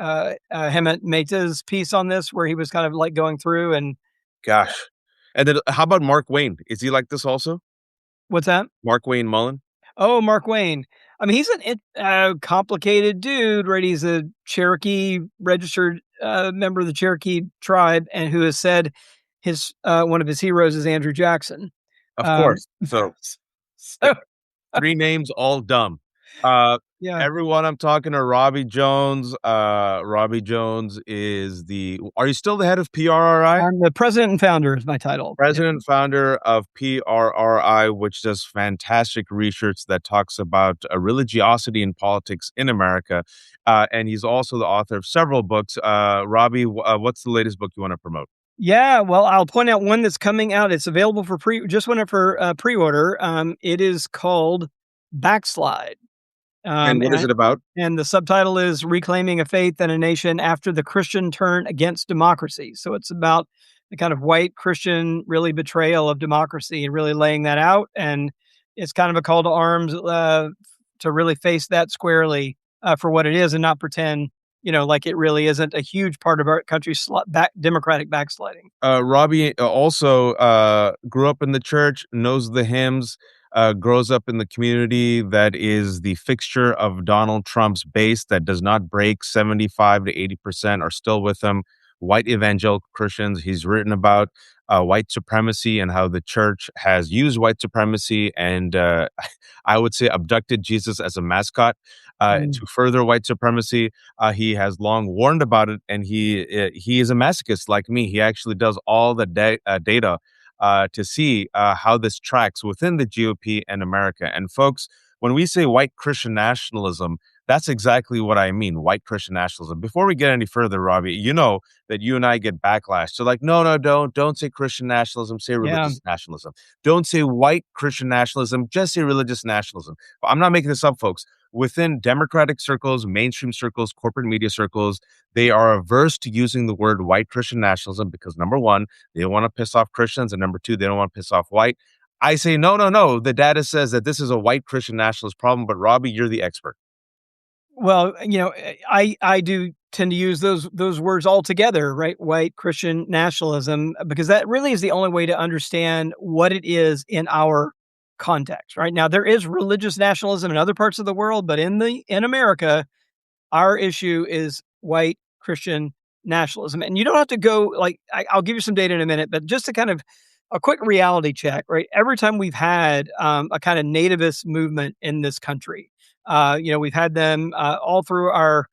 Hemant Mehta's piece on this, where he was kind of like going through and Gosh. And then how about Mark Wayne? Is he like this also? what's that? Mark Wayne Mullen? Oh, Mark Wayne. I mean, he's a complicated dude, right? He's a Cherokee registered member of the Cherokee tribe, and who has said his one of his heroes is Andrew Jackson. Of Um, course. So so three names, all dumb. Uh, yeah, Everyone I'm talking to, Robbie Jones. Robbie Jones is the. Are you still the head of PRRI? I'm the president and founder is my title. Yeah. President and founder of PRRI, which does fantastic research that talks about religiosity in politics in America. And he's also the author of several books. Robbie, what's the latest book you want to promote? Yeah, well, I'll point out one that's coming out. It's available for just went up for pre-order. It is called Backslide. And what is And, it about? and the subtitle is Reclaiming a Faith and a Nation After the Christian Turn Against Democracy. So it's about the kind of white Christian really betrayal of democracy and really laying that out. And it's kind of a call to arms to really face that squarely for what it is and not pretend, like it really isn't a huge part of our country's democratic backsliding. Robbie also grew up in the church, knows the hymns, grows up in the community that is the fixture of Donald Trump's base that does not break. 75 to 80% are still with him. White evangelical Christians. He's written about white supremacy and how the church has used white supremacy and I would say abducted Jesus as a mascot Mm. to further white supremacy. He has long warned about it, and he is a masochist like me. He actually does all the data to see how this tracks within the GOP and America. And folks, when we say white Christian nationalism, that's exactly what I mean, white Christian nationalism. Before we get any further, Robbie, you know that you and I get backlash. So like, no, no, don't say Christian nationalism, say Yeah. religious nationalism. Don't say white Christian nationalism, just say religious nationalism. But I'm not making this up, folks. Within democratic circles, mainstream circles, corporate media circles, they are averse to using the word white Christian nationalism because number one, they don't want to piss off Christians, and number two, they don't want to piss off white. I say, no, no, no. The data says that this is a white Christian nationalist problem, but Robbie, you're the expert. Well, I do tend to use those words all together, right? White Christian nationalism, because that really is the only way to understand what it is in our context. Right now, there is religious nationalism in other parts of the world, but in America, our issue is white Christian nationalism. And you don't have to go like I'll give you some data in a minute, but just to kind of a quick reality check, right? Every time we've had a kind of nativist movement in this country, we've had them all through our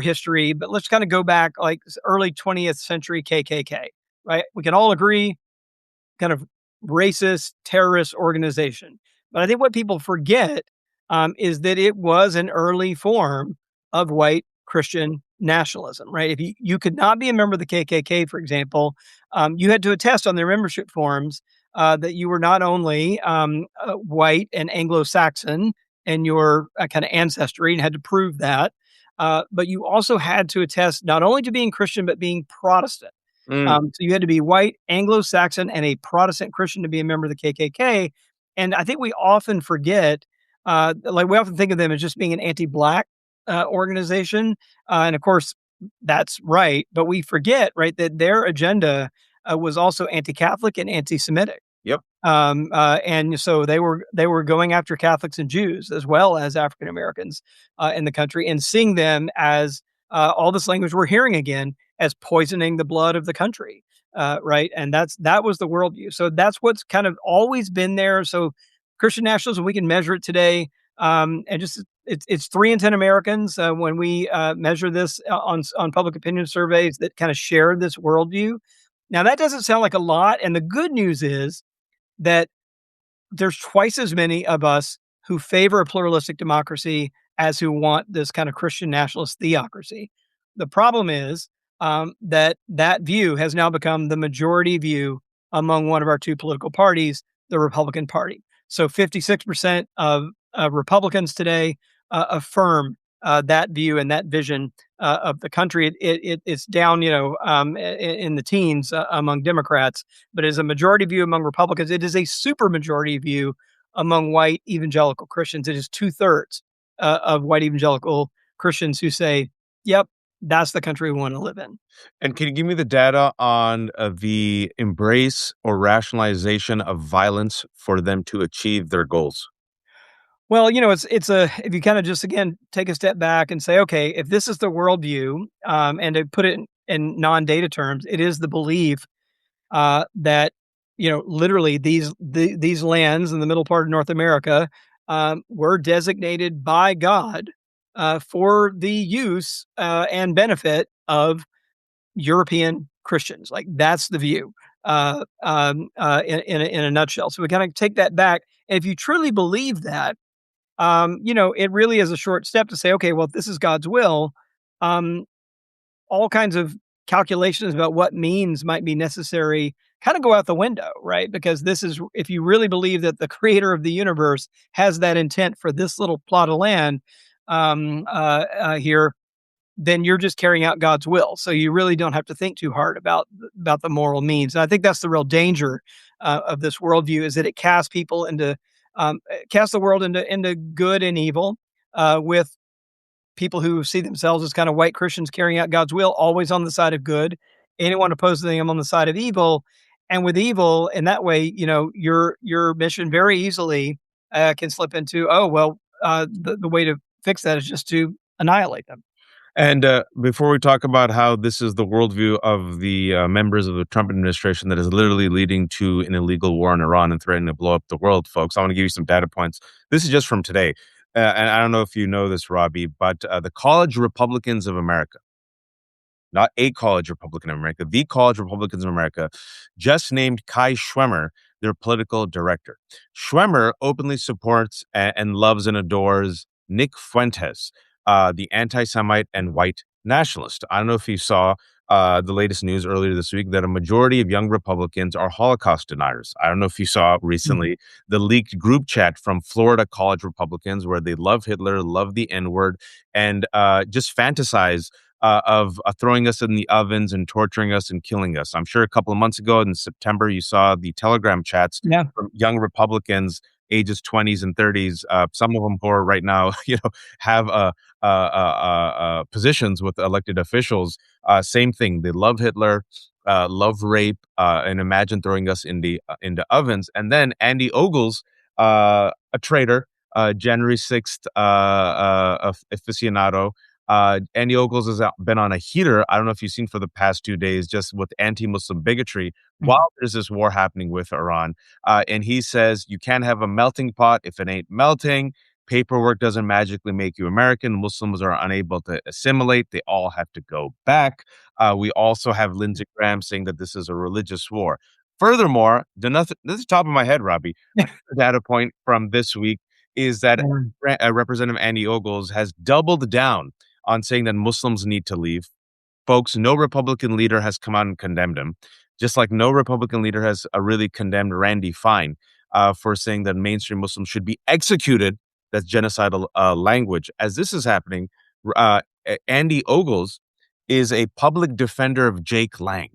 history. But let's kind of go back like early 20th century KKK, right? We can all agree, kind of racist terrorist organization. But I think what people forget is that it was an early form of white Christian nationalism, right? If you could not be a member of the KKK, for example, you had to attest on their membership forms that you were not only white and Anglo-Saxon in your kind of ancestry and had to prove that, but you also had to attest not only to being Christian, but being Protestant. Mm. So you had to be white, Anglo-Saxon, and a Protestant Christian to be a member of the KKK. And I think we often forget, like we often think of them as just being an anti-black organization, and of course that's right. But we forget, right, that their agenda was also anti-Catholic and anti-Semitic. Yep. And so they were going after Catholics and Jews as well as African Americans in the country and seeing them as all this language we're hearing again as poisoning the blood of the country, right? And that was the worldview. So that's what's kind of always been there. So Christian nationalism, we can measure it today, and just it's 3 in 10 Americans when we measure this on public opinion surveys that kind of share this worldview. Now that doesn't sound like a lot, and the good news is that there's twice as many of us who favor a pluralistic democracy as who want this kind of Christian nationalist theocracy. The problem is that view has now become the majority view among one of our two political parties, the Republican Party. So 56% of Republicans today affirm that view and that vision of the country. It's down, in the teens among Democrats, but as a majority view among Republicans, it is a super majority view among white evangelical Christians. It is 2/3 of white evangelical Christians who say, "Yep, that's the country we want to live in. And can you give me the data on the embrace or rationalization of violence for them to achieve their goals? Well, it's a if you kind of just again take a step back and say, okay, if this is the worldview, and to put it in non-data terms, it is the belief that literally these lands in the middle part of North America were designated by God for the use and benefit of European Christians. Like that's the view in a nutshell. So we kind of take that back. And if you truly believe that, it really is a short step to say, okay, well, if this is God's will, um, all kinds of calculations about what means might be necessary kind of go out the window, right? Because this is, if you really believe that the creator of the universe has that intent for this little plot of land here, then you're just carrying out God's will. So you really don't have to think too hard about the moral means. And I think that's the real danger of this worldview is that it casts people into casts the world into good and evil, with people who see themselves as kind of white Christians carrying out God's will, always on the side of good. Anyone opposed to them on the side of evil, and with evil in that way, your mission very easily can slip into, oh well, the way to fix that is just to annihilate them. And before we talk about how this is the worldview of the members of the Trump administration that is literally leading to an illegal war in Iran and threatening to blow up the world, folks, I want to give you some data points. This is just from today. And I don't know if you know this, Robbie, but the College Republicans of America, not a college Republican of America, the College Republicans of America, just named Kai Schwemmer their political director. Schwemmer openly supports and loves and adores Nick Fuentes, the anti Semite and white nationalist. I don't know if you saw the latest news earlier this week that a majority of young Republicans are Holocaust deniers. I don't know if you saw Mhm. recently the leaked group chat from Florida college Republicans where they love Hitler, love the N word, and just fantasize of throwing us in the ovens and torturing us and killing us. I'm sure a couple of months ago in September, you saw the Telegram chats Yeah. from young Republicans, ages 20s and 30s. Some of them who are right now, have positions with elected officials. Same thing. They love Hitler. Love rape, and imagine throwing us into ovens. And then Andy Ogles, a traitor, January 6th aficionado, Andy Ogles has been on a heater. I don't know if you've seen for the past 2 days, just with anti-Muslim bigotry, Mhm. while there's this war happening with Iran. And he says you can't have a melting pot if it ain't melting. Paperwork doesn't magically make you American. Muslims are unable to assimilate. They all have to go back. We also have Lindsey Graham saying that this is a religious war. Furthermore, this is top of my head, Robbie. Another data point from this week is that Yeah. Representative Andy Ogles has doubled down on saying that Muslims need to leave. Folks, no Republican leader has come out and condemned him, just like no Republican leader has really condemned Randy Fine for saying that mainstream Muslims should be executed. That's genocidal language. As this is happening, Andy Ogles is a public defender of Jake Lang.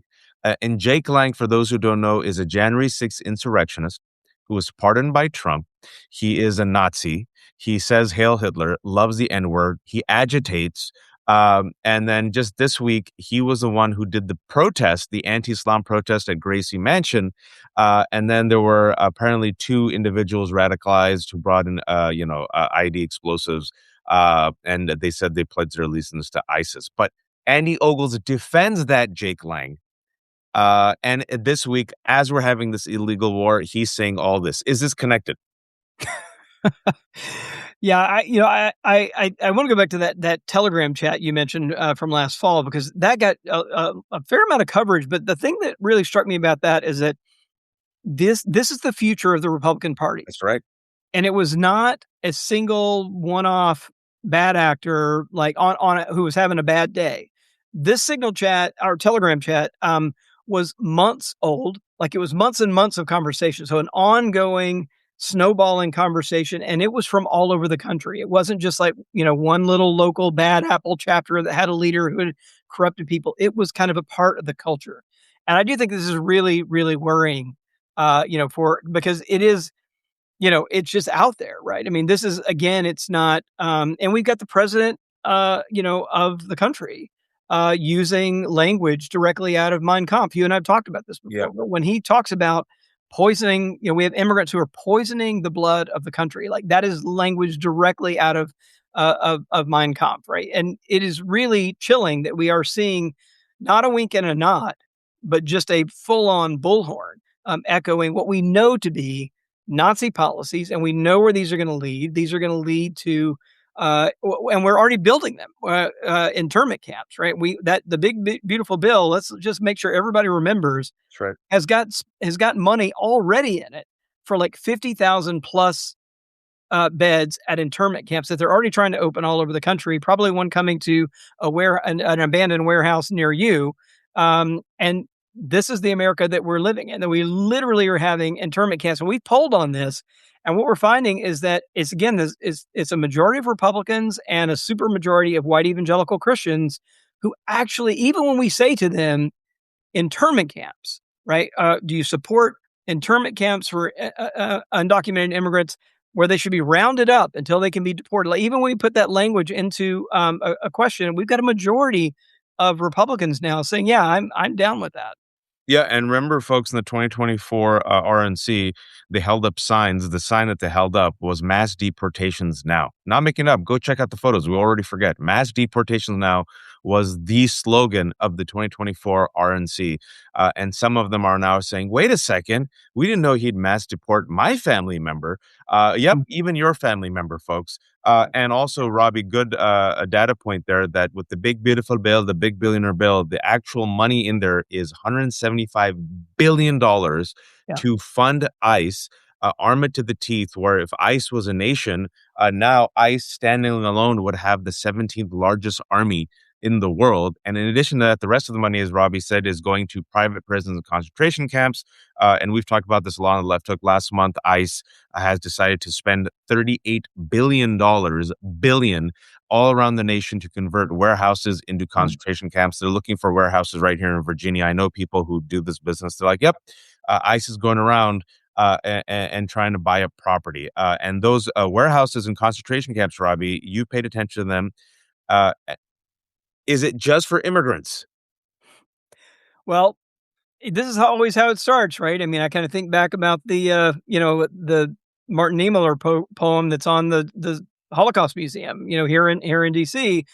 And Jake Lang, for those who don't know, is a January 6th insurrectionist who was pardoned by Trump. He is a Nazi. He says Hail Hitler, loves the N word. He agitates. And then just this week, he was the one who did the protest, the anti-Islam protest at Gracie Mansion. And then there were apparently two individuals radicalized who brought in, ID explosives. And they said they pledged their allegiance to ISIS. But Andy Ogles defends that Jake Lang. And this week, as we're having this illegal war, he's saying all this. Is this connected? Yeah, I want to go back to that Telegram chat you mentioned from last fall because that got a fair amount of coverage. But the thing that really struck me about that is that this is the future of the Republican Party. That's right. And it was not a single one-off bad actor, like, who was having a bad day. This Signal chat or Telegram chat, was months old, like, it was months and months of conversation, so an ongoing snowballing conversation, and it was from all over the country. It wasn't just like, one little local bad apple chapter that had a leader who had corrupted people. It was kind of a part of the culture, and I do think this is really, really worrying, for because it is it's just out there, right? I mean, this is again, it's not, and we've got the president, of the country. using language directly out of Mein Kampf. You and I have talked about this Yeah. before, but when he talks about poisoning, we have immigrants who are poisoning the blood of the country. Like that is language directly out of Mein Kampf, right? And it is really chilling that we are seeing not a wink and a nod, but just a full on bullhorn echoing what we know to be Nazi policies, and we know where these are going to lead. These are going to lead to and we're already building them internment camps, right? The big beautiful bill. Let's just make sure everybody remembers That's right. has got money already in it for like 50,000 plus beds at internment camps that they're already trying to open all over the country. Probably one coming to an abandoned warehouse near you. And this is the America that we're living in. That we literally are having internment camps, and we've polled on this. And what we're finding is that it's a majority of Republicans and a super majority of white evangelical Christians who actually, even when we say to them, internment camps, right? Do you support internment camps for undocumented immigrants where they should be rounded up until they can be deported? Like, even when we put that language into a question, we've got a majority of Republicans now saying, "Yeah, I'm down with that." Yeah, and remember, folks, in the 2024 RNC, they held up signs. The sign that they held up was "Mass Deportations Now." Not making it up. Go check out the photos. We already forget. "Mass Deportations Now" was the slogan of the 2024 RNC. And some of them are now saying, wait a second, we didn't know he'd mass deport my family member. Yep, Mm, even your family member, folks. And also, Robbie, good a data point there that with the big, beautiful bill, the big billionaire bill, the actual money in there is $175 billion yeah. to fund ICE, arm it to the teeth, where if ICE was a nation, now ICE standing alone would have the 17th largest army in the world. And in addition to that, the rest of the money, as Robbie said, is going to private prisons and concentration camps. And we've talked about this a lot on the left hook. Last month, ICE has decided to spend $38 billion all around the nation to convert warehouses into Mm, concentration camps. They're looking for warehouses right here in Virginia. I know people who do this business. They're like, yep, ICE is going around and trying to buy up property. And those warehouses and concentration camps, Robbie, you paid attention to them. Uh, is it just for immigrants? Well, this is always how it starts, right? I mean, I kind of think back about the Martin Niemöller poem that's on the Holocaust Museum, here in DC.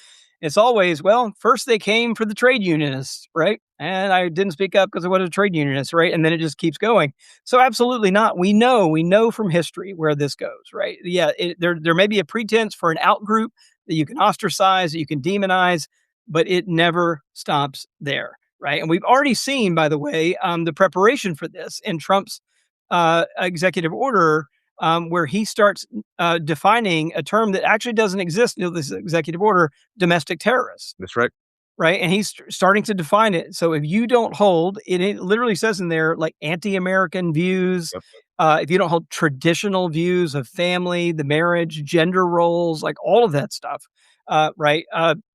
It's always, well, first they came for the trade unionists, right? And I didn't speak up because I was a trade unionist, right? And then it just keeps going. So absolutely not. We know from history where this goes, right? Yeah, there may be a pretense for an out group that you can ostracize, that you can demonize, but it never stops there, right? And we've already seen, by the way, the preparation for this in Trump's executive order, where he starts defining a term that actually doesn't exist in this executive order: domestic terrorists, That's right. right? And he's starting to define it. So if you don't hold it literally says in there like anti-American views, Yep. if you don't hold traditional views of family, the marriage, gender roles, like all of that stuff, right?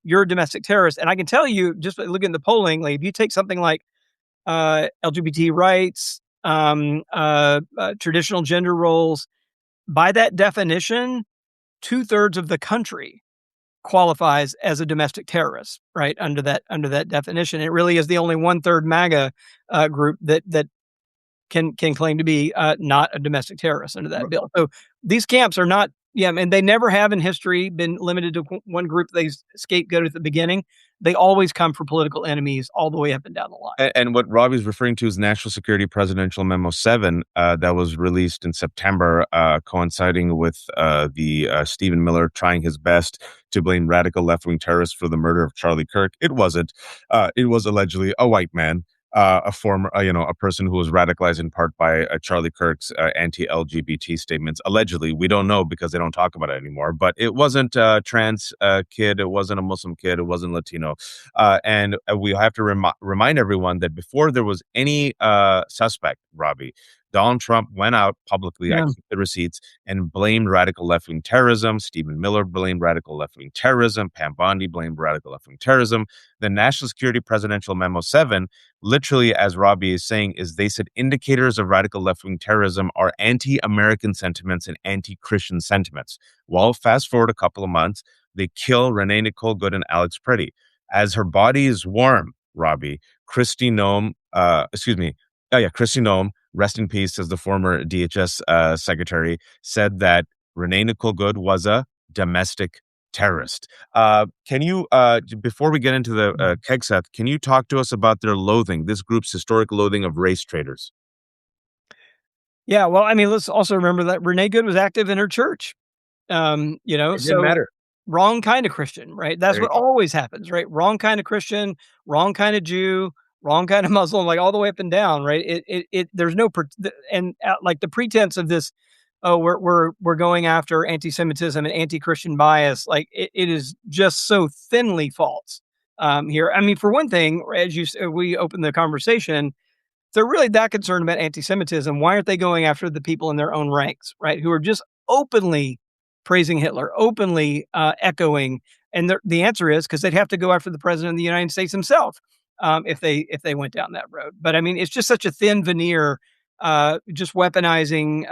You're a domestic terrorist. And I can tell you, just by looking at the polling, like if you take something like LGBT rights, traditional gender roles, by that definition, two-thirds of the country qualifies as a domestic terrorist, right? Under that definition, it really is the only one-third MAGA group that can claim to be not a domestic terrorist under that bill. So these camps are not, yeah, and they never have in history been limited to one group they scapegoat at the beginning. They always come for political enemies all the way up and down the line. And what Robbie's referring to is National Security Presidential Memo 7 that was released in September, coinciding with the Stephen Miller trying his best to blame radical left-wing terrorists for the murder of Charlie Kirk. It wasn't. It was allegedly a white man, a former, a person who was radicalized in part by Charlie Kirk's anti-LGBT statements. Allegedly, we don't know because they don't talk about it anymore. But it wasn't a trans kid. It wasn't a Muslim kid. It wasn't Latino. And we have to remind everyone that before there was any suspect, Robbie, Donald Trump went out publicly, I Yeah. keep the receipts, and blamed radical left-wing terrorism. Stephen Miller blamed radical left-wing terrorism. Pam Bondi blamed radical left-wing terrorism. The National Security Presidential Memo 7, literally, as Robbie is saying, is they said indicators of radical left-wing terrorism are anti-American sentiments and anti-Christian sentiments. Well, fast forward a couple of months, they kill Renee Nicole Good and Alex Preddy. As her body is warm, Robbie, Christy Nome, excuse me, oh yeah, Christy Nome, rest in peace, as the former DHS secretary, said that Renee Nicole Good was a domestic terrorist. Can you, before we get into the Hegseth, can you talk to us about their loathing, this group's historic loathing of race traitors? Yeah, well, I mean, let's also remember that Renee Good was active in her church. It didn't So matter. wrong kind of Christian, right? That's There you what go. always happens, right? Wrong kind of Christian, wrong kind of Jew, wrong kind of Muslim, like all the way up and down, right? There's no, and like the pretense of this, oh, we're going after anti-Semitism and anti-Christian bias, like it is just so thinly false here. I mean, for one thing, as we opened the conversation, they're really that concerned about anti-Semitism, why aren't they going after the people in their own ranks, right? Who are just openly praising Hitler, openly echoing. And the answer is because they'd have to go after the president of the United States himself if they went down that road. But I mean, it's just such a thin veneer, just weaponizing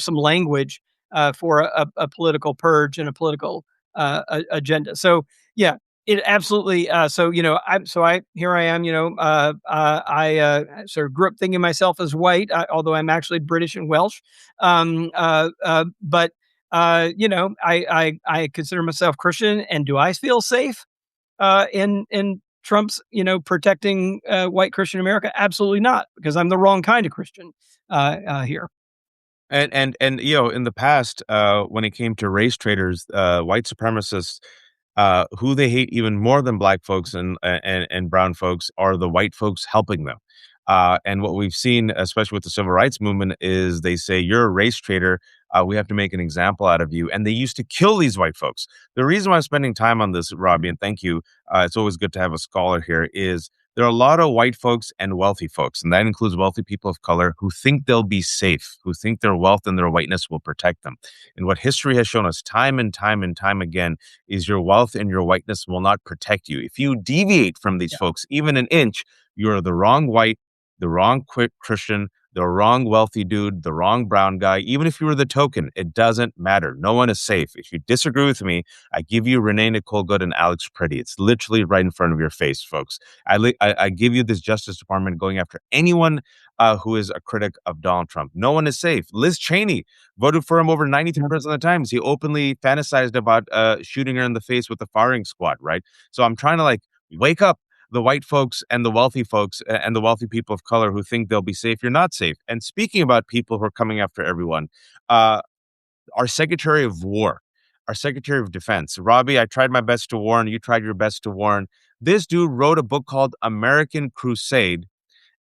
some language for a political purge and a political agenda. So yeah, it absolutely. I here I am. I sort of grew up thinking myself as white, although I'm actually British and Welsh. But I consider myself Christian, and do I feel safe in Trump's protecting white Christian America? Absolutely not, because I'm the wrong kind of Christian here. And in the past, when it came to race traitors, white supremacists, who they hate even more than black folks and brown folks are the white folks helping them. And what we've seen, especially with the civil rights movement, is they say you're a race traitor. We have to make an example out of you. And they used to kill these white folks. The reason why I'm spending time on this, Robbie, and thank you, it's always good to have a scholar here, is there are a lot of white folks and wealthy folks, and that includes wealthy people of color who think they'll be safe, who think their wealth and their whiteness will protect them. And what history has shown us time and time and time again is your wealth and your whiteness will not protect you. If you deviate from these Yeah. folks even an inch, you're the wrong white, the wrong quick Christian, the wrong wealthy dude, the wrong brown guy. Even if you were the token, it doesn't matter. No one is safe. If you disagree with me, I give you Renee Nicole Good and Alex Pretty. It's literally right in front of your face, folks. I give you this Justice Department going after anyone who is a critic of Donald Trump. No one is safe. Liz Cheney voted for him over 93% of the times. He openly fantasized about shooting her in the face with the firing squad, right? So I'm trying to wake up the white folks and the wealthy folks and the wealthy people of color who think they'll be safe. You're not safe. And speaking about people who are coming after everyone, uh, our Secretary of War, our Secretary of Defense, Robbie, I tried my best to warn, you tried your best to warn. This dude wrote a book called American Crusade,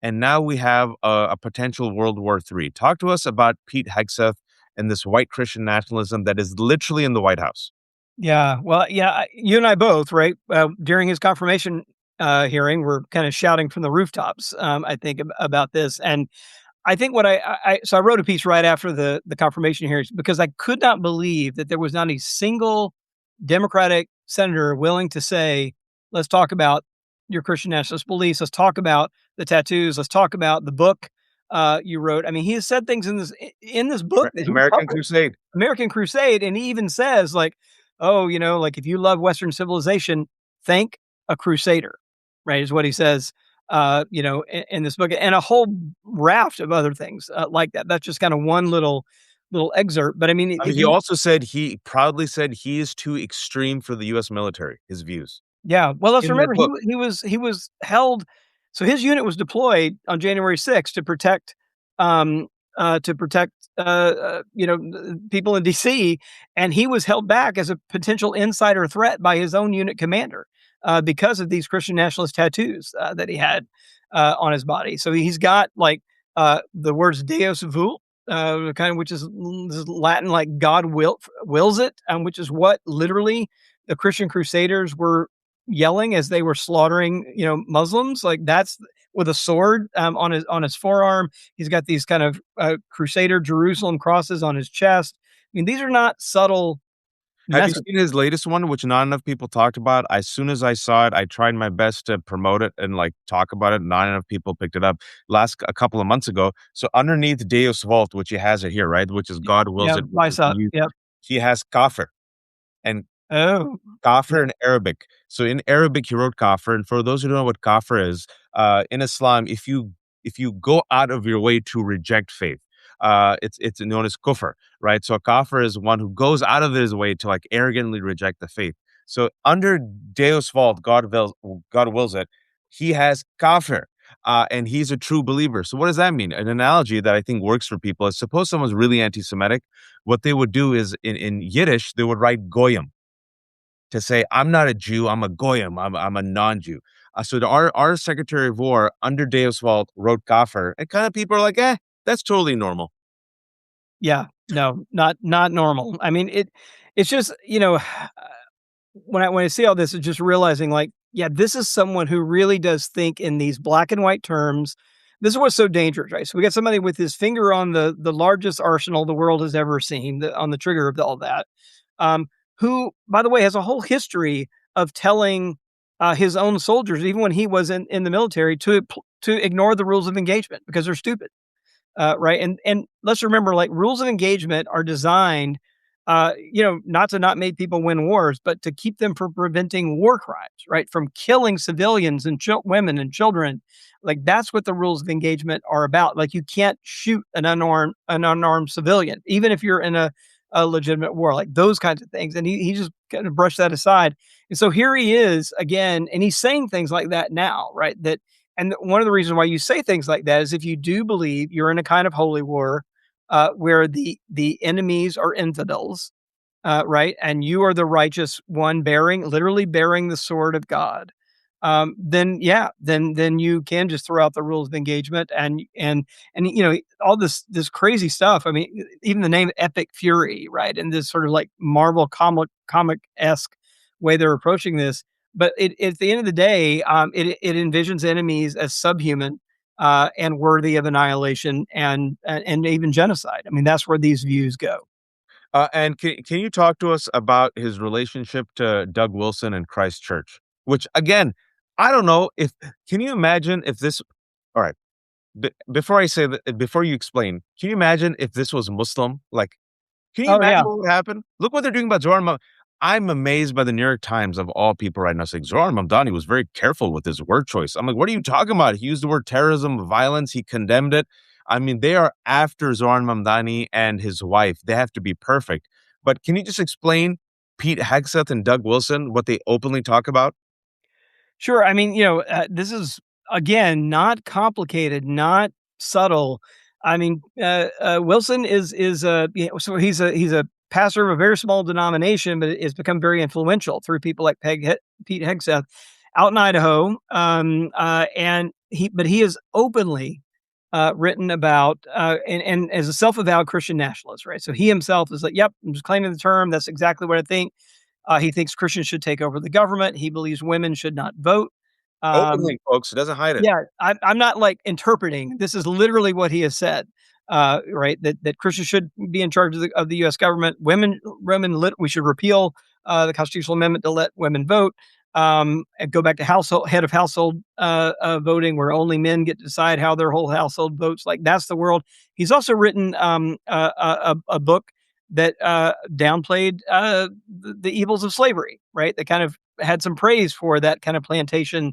and now we have a potential World War III. Talk to us about Pete Hegseth and this white Christian nationalism that is literally in the White House. Yeah, well, yeah, you and I both, right? During his confirmation hearing, we're kind of shouting from the rooftops. I think about this, and I think what so I wrote a piece right after the confirmation hearings because I could not believe that there was not a single Democratic senator willing to say, "Let's talk about your Christian nationalist beliefs. Let's talk about the tattoos. Let's talk about the book you wrote." I mean, he has said things in this book that he American published, Crusade. American Crusade, and he even says like, "Oh, like if you love Western civilization, thank a Crusader," right? Is what he says, in this book, and a whole raft of other things like that. That's just kind of one little excerpt, but I mean, I mean, he also said he proudly said he is too extreme for the U.S. military, his views yeah. Well, let's in that remember book. he was held. So his unit was deployed on January 6th um, to protect people in D.C. and he was held back as a potential insider threat by his own unit commander because of these Christian nationalist tattoos that he had on his body. So he's got the words "Deus vult," kind of which is Latin, like God wills it, which is what literally the Christian Crusaders were yelling as they were slaughtering, Muslims. Like that's with a sword on his forearm. He's got these kind of Crusader Jerusalem crosses on his chest. I mean, these are not subtle Have you messages. seen his latest one, which not enough people talked about? As soon as I saw it, I tried my best to promote it and talk about it. Not enough people picked it up a couple of months ago. So underneath Deus Vult, which he has it here, right, which is God wills Yeah, it, which is Vice up. used, Yep. he has kafir. And Oh, Kafir yeah. in Arabic. So in Arabic, he wrote kafir. And for those who don't know what kafir is, in Islam, if you go out of your way to reject faith, it's known as kufr, right? So a kafir is one who goes out of his way to like arrogantly reject the faith. So under Deus fault, God wills it, he has kafir. And he's a true believer. So what does that mean? An analogy that I think works for people is suppose someone's really anti-Semitic. What they would do is in Yiddish, they would write goyim to say, I'm not a Jew, I'm a goyim, I'm a non-Jew. Our Secretary of War under Deus Vult wrote Kafir, and kind of people are like, that's totally normal. Yeah. No, not normal. I mean, it's just, when I see all this, it's just realizing like, yeah, this is someone who really does think in these black and white terms. This is what's so dangerous, right? So we got somebody with his finger on the largest arsenal the world has ever seen, on the trigger of all that, um, who, by the way, has a whole history of telling his own soldiers, even when he was in the military, to ignore the rules of engagement because they're stupid, right? And let's remember, like, rules of engagement are designed, not to not make people win wars, but to keep them from preventing war crimes, right? From killing civilians and women and children. Like that's what the rules of engagement are about. Like you can't shoot an unarmed civilian, even if you're in a legitimate war, like those kinds of things. And he just kind of brushed that aside. And so here he is again, and he's saying things like that now, right? One of the reasons why you say things like that is if you do believe you're in a kind of holy war, where the enemies are infidels, right, and you are the righteous one literally bearing the sword of God, then yeah, then you can just throw out the rules of engagement and all this crazy stuff. I mean, even the name Epic Fury, right, and this sort of like Marvel comic esque way they're approaching this. But at the end of the day, it envisions enemies as subhuman, and worthy of annihilation and even genocide. I mean, that's where these views go. And can you talk to us about his relationship to Doug Wilson and Christ Church? Which again, I don't know if can you imagine if this all right, before I say that before you explain, can you imagine if this was Muslim? Like can you Oh imagine yeah. what would happen? Look what they're doing about Zoran. I'm amazed by the New York Times of all people right now saying Zoran Mamdani was very careful with his word choice. I'm like, what are you talking about? He used the word terrorism, violence. He condemned it. I mean, they are after Zoran Mamdani and his wife. They have to be perfect. But can you just explain Pete Hegseth and Doug Wilson, what they openly talk about? Sure. I mean, this is again not complicated, not subtle. I mean, Wilson so he's a pastor of a very small denomination, but it's become very influential through people like Pete Hegseth out in Idaho. And he has openly written about, and as a self-avowed Christian nationalist, right? So he himself is like, "Yep, I'm just claiming the term. That's exactly what I think." He thinks Christians should take over the government. He believes women should not vote. Um, Openly, folks. It doesn't hide it. yeah, I'm not like interpreting. This is literally what he has said. Right, that Christians should be in charge of the U.S. government. We should repeal the constitutional amendment to let women vote. And go back to head of household voting, where only men get to decide how their whole household votes. Like that's the world. He's also written a book that downplayed the evils of slavery. Right, that kind of had some praise for that kind of plantation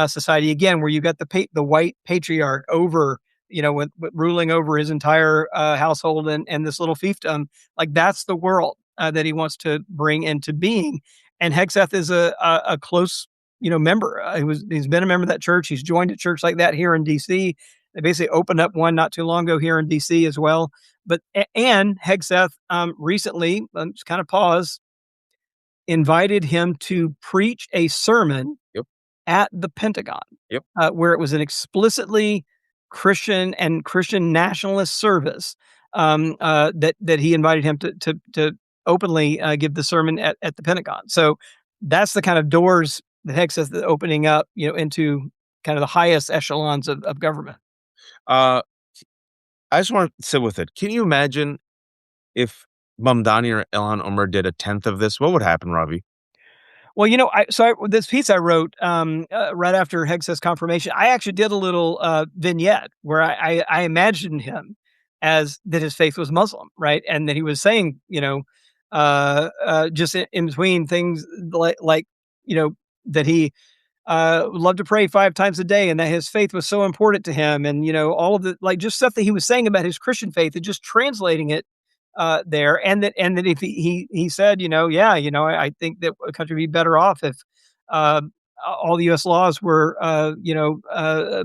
society again, where you got the white patriarch over, with ruling over his entire household and this little fiefdom. Like that's the world that he wants to bring into being. And Hegseth is a close, member. He's been a member of that church. He's joined a church like that here in D.C. They basically opened up one not too long ago here in D.C. as well. But and Hegseth recently, just kind of pause, invited him to preach a sermon Yep. at the Pentagon, Yep. where it was an explicitly Christian and Christian nationalist service, that he invited him to openly give the sermon at the Pentagon. So that's the kind of doors that Hegseth is opening up, into kind of the highest echelons of government. Uh, I just want to sit with it. Can you imagine if Mamdani or Ilhan Omar did a tenth of this? What would happen, Ravi? Well, this piece I wrote right after Hegseth's confirmation, I actually did a little vignette where I imagined him as that his faith was Muslim, right, and that he was saying, just in between things like you know that he loved to pray 5 times a day, and that his faith was so important to him, and all of the like just stuff that he was saying about his Christian faith, and just translating it there, and that if he said, yeah, I think that a country would be better off if uh, all the U.S. laws were,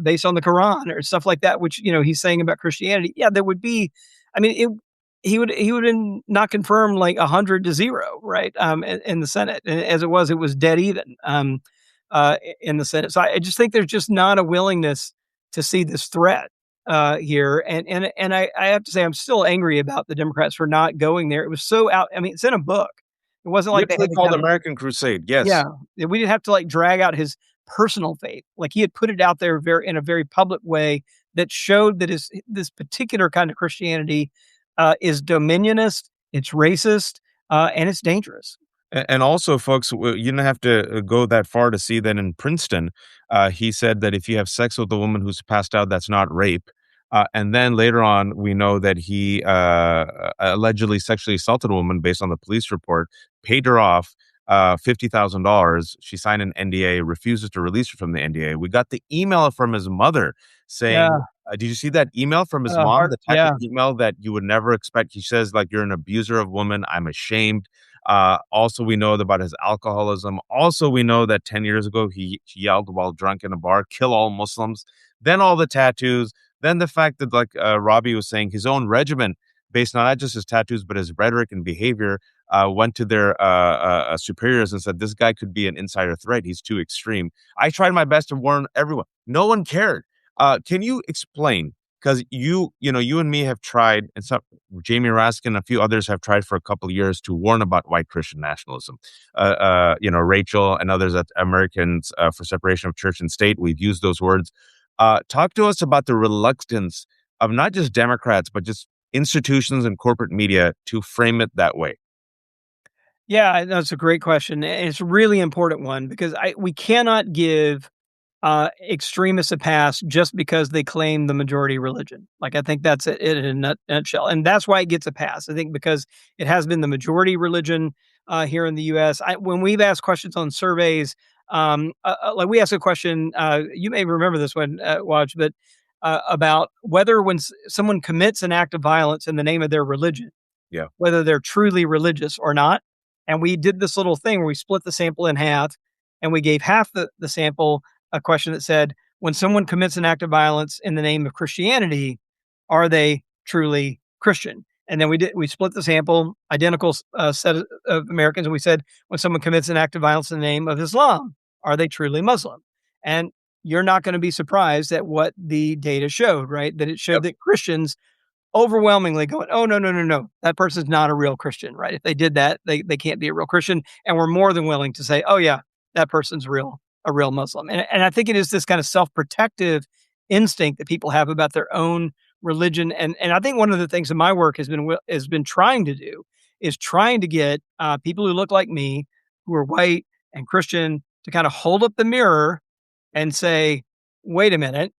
based on the Quran or stuff like that, which he's saying about Christianity. Yeah, there would be. I mean, he would not confirm like 100 to 0, right? In the Senate, and as it was dead even. In the Senate. So I just think there's just not a willingness to see this threat here, and I have to say I'm still angry about the Democrats for not going there. It was so out. I mean, it's in a book. It wasn't like they Literally had to called kind of American Crusade. yeah. Yes. We didn't have to like drag out his personal faith. Like he had put it out there very in a very public way that showed that his this particular kind of Christianity is dominionist, it's racist, and it's dangerous. And also, folks, you don't have to go that far to see that in Princeton, he said that if you have sex with a woman who's passed out, that's not rape. And then later on, we know that he allegedly sexually assaulted a woman based on the police report, paid her off $50,000. She signed an NDA, refuses to release her from the NDA. We got the email from his mother saying, Yeah. did you see that email from his mom? Hard. The type of Yeah. email that you would never expect. He says, like, you're an abuser of women. I'm ashamed. Also, we know about his alcoholism. Also, we know that 10 years ago, he yelled while drunk in a bar, kill all Muslims. Then all the tattoos. Then the fact that, like Robbie was saying, his own regiment, based on not just his tattoos, but his rhetoric and behavior, went to their superiors and said, this guy could be an insider threat. He's too extreme. I tried my best to warn everyone. No one cared. Can you explain? Because you and me have tried, and some Jamie Raskin, a few others have tried for a couple of years to warn about white Christian nationalism. Rachel and others at Americans for Separation of Church and State, we've used those words. Talk to us about the reluctance of not just Democrats, but just institutions and corporate media to frame it that way. Yeah, that's a great question. And it's a really important one because we cannot give extremists a pass just because they claim the majority religion. Like I think that's it in a nutshell, and that's why it gets a pass. I think because it has been the majority religion here in the U.S. When we've asked questions on surveys, like we asked a question, you may remember this one, Watch, but about whether when someone commits an act of violence in the name of their religion, Yeah, whether they're truly religious or not. And we did this little thing where we split the sample in half and we gave half the sample a question that said, when someone commits an act of violence in the name of Christianity, are they truly Christian? And then we split the sample, identical set of Americans, and we said, when someone commits an act of violence in the name of Islam, are they truly Muslim? And you're not going to be surprised at what the data showed, right? That it showed yep, that Christians overwhelmingly going, "Oh, no, no, no, no. That person's not a real Christian," right? If they did that, they can't be a real Christian, and we're more than willing to say, "Oh, yeah, that person's a real Muslim." And I think it is this kind of self-protective instinct that people have about their own religion, and I think one of the things that my work has been trying to do is trying to get, people who look like me, who are white and Christian, to kinda hold up the mirror and say, "Wait a minute,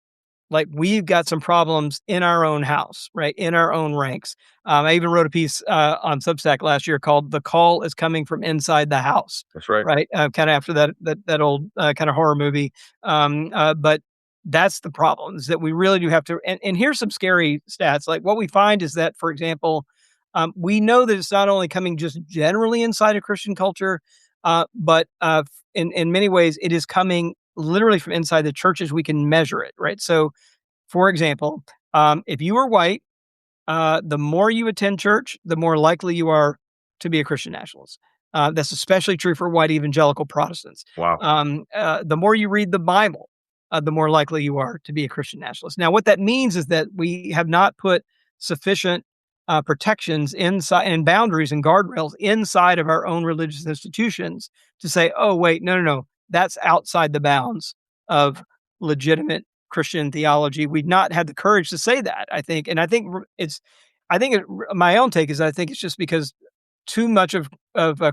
like we've got some problems in our own house, right? In our own ranks." I even wrote a piece on Substack last year called "The Call is Coming from Inside the House," that's right. right? Kind of after that old kind of horror movie. But that's the problem is that we really do have to. And here's some scary stats. Like what we find is that, for example, we know that it's not only coming just generally inside of Christian culture, but in many ways it is coming literally from inside the churches. We can measure it, right? So for example, if you are white, the more you attend church, the more likely you are to be a Christian nationalist. That's especially true for white evangelical Protestants. Wow. The more you read the Bible, the more likely you are to be a Christian nationalist. Now, what that means is that we have not put sufficient protections inside and boundaries and guardrails inside of our own religious institutions to say, "Oh, wait, no, no, no, that's outside the bounds of legitimate Christian theology." We've not had the courage to say that, I think. And my own take is I think it's just because too much of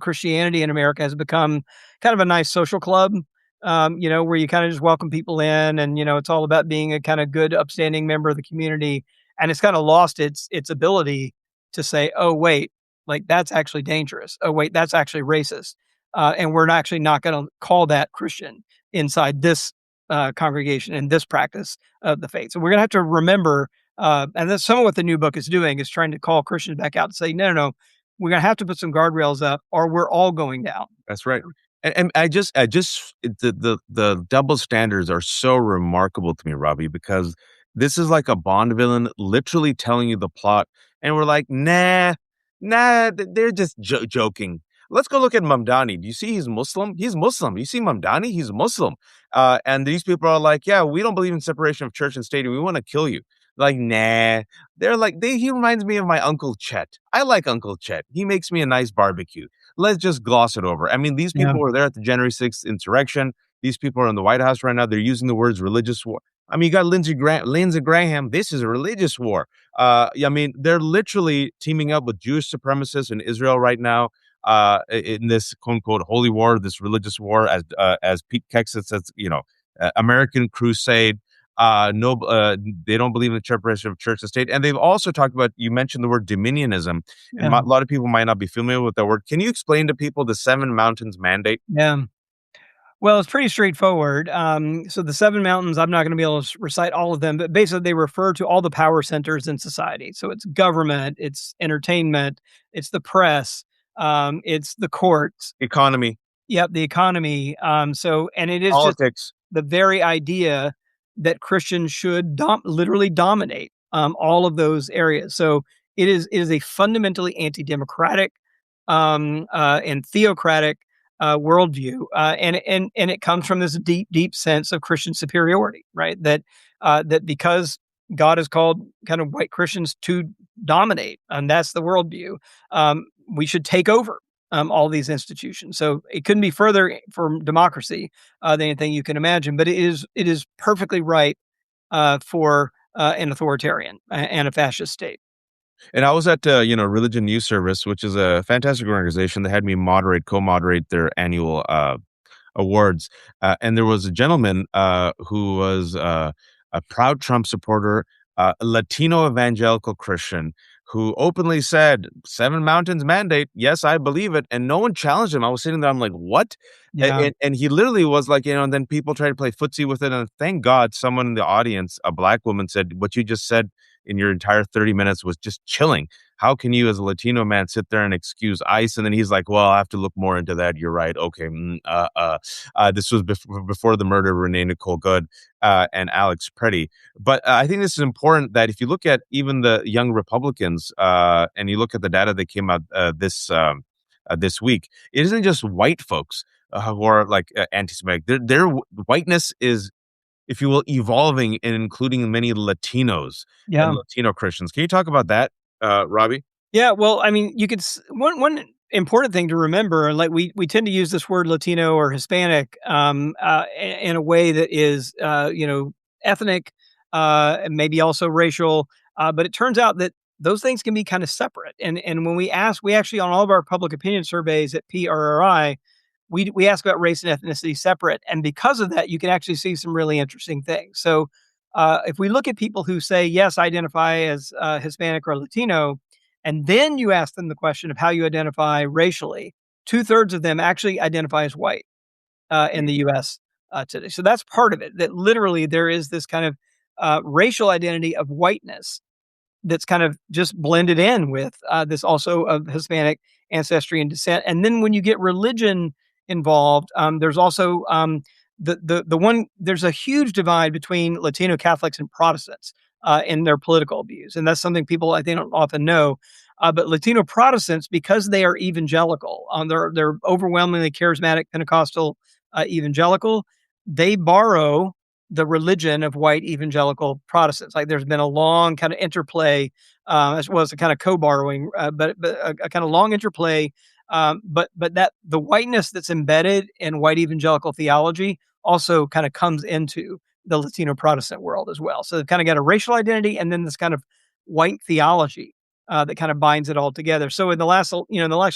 Christianity in America has become kind of a nice social club, where you kind of just welcome people in, and it's all about being a kind of good, upstanding member of the community, and it's kind of lost its ability to say, "Oh, wait, like that's actually dangerous. Oh, wait, that's actually racist. And we're actually not going to call that Christian inside this congregation and this practice of the faith. So we're going to have to remember, and that's some of what the new book is doing, is trying to call Christians back out and say, no, no, no, we're going to have to put some guardrails up or we're all going down. That's right. And the double standards are so remarkable to me, Robbie, because this is like a Bond villain literally telling you the plot, and we're like, nah, nah, they're just joking. Let's go look at Mamdani. Do you see he's Muslim? He's Muslim. You see Mamdani? He's Muslim. And these people are like, yeah, we don't believe in separation of church and state, and we want to kill you. Like, nah. They're like, he reminds me of my Uncle Chet. I like Uncle Chet. He makes me a nice barbecue. Let's just gloss it over. I mean, these Yeah. people were there at the January 6th insurrection. These people are in the White House right now. They're using the words religious war. I mean, you got Lindsey Graham. This is a religious war. I mean, they're literally teaming up with Jewish supremacists in Israel right now, in this quote unquote holy war, this religious war, as Pete Hegseth says, American crusade. No, they don't believe in the separation of church and state. And they've also talked about, you mentioned the word dominionism, and Yeah. a lot of people might not be familiar with that word. Can you explain to people the Seven Mountains Mandate? Yeah. Well, it's pretty straightforward. So the seven mountains, I'm not going to be able to recite all of them, but basically they refer to all the power centers in society. So it's government, it's entertainment, it's the press, it's the courts. Economy, Yep, the economy. And it is just politics. the very idea that Christians should literally dominate all of those areas. So it is a fundamentally anti-democratic and theocratic worldview, and it comes from this deep, deep sense of Christian superiority, right? That because God has called kind of white Christians to dominate, and that's the worldview. We should take over all these institutions. So it couldn't be further from democracy than anything you can imagine. But it is perfectly right for an authoritarian and a fascist state. And I was at Religion News Service, which is a fantastic organization that had me co-moderate their annual awards. And there was a gentleman who was a proud Trump supporter, a Latino evangelical Christian, who openly said, Seven Mountains Mandate, yes, I believe it. And no one challenged him. I was sitting there, I'm like, what? Yeah, And he literally was like, and then people tried to play footsie with it. And thank God someone in the audience, a black woman, said, what you just said in your entire 30 minutes was just chilling. How can you, as a Latino man, sit there and excuse ICE? And then he's like, well, I have to look more into that. You're right. Okay. This was before the murder of Renee Nicole Good and Alex Preddy. But I think this is important that if you look at even the young Republicans and you look at the data that came out this week, it isn't just white folks who are like anti-Semitic. Their whiteness is, if you will, evolving and including many Latinos and yeah. Latino Christians. Can you talk about that, Robbie? Yeah, well, I mean, you could one important thing to remember, like we tend to use this word Latino or Hispanic in a way that is ethnic, and maybe also racial, but it turns out that those things can be kind of separate. And when we actually on all of our public opinion surveys at PRRI, we ask about race and ethnicity separate, and because of that, you can actually see some really interesting things. So. If we look at people who say, yes, I identify as Hispanic or Latino, and then you ask them the question of how you identify racially, two-thirds of them actually identify as white in the US today. So that's part of it, that literally there is this kind of racial identity of whiteness that's kind of just blended in with this also of Hispanic ancestry and descent. And then when you get religion involved, there's also the one there's a huge divide between Latino Catholics and Protestants in their political views, and that's something people I think don't often know. But Latino Protestants, because they are evangelical, they're overwhelmingly charismatic Pentecostal evangelical. They borrow the religion of white evangelical Protestants. Like there's been a long kind of interplay, as well as a kind of co-borrowing, but a kind of long interplay. But that the whiteness that's embedded in white evangelical theology also kind of comes into the Latino Protestant world as well. So they've kind of got a racial identity and then this kind of white theology that kind of binds it all together. So in the last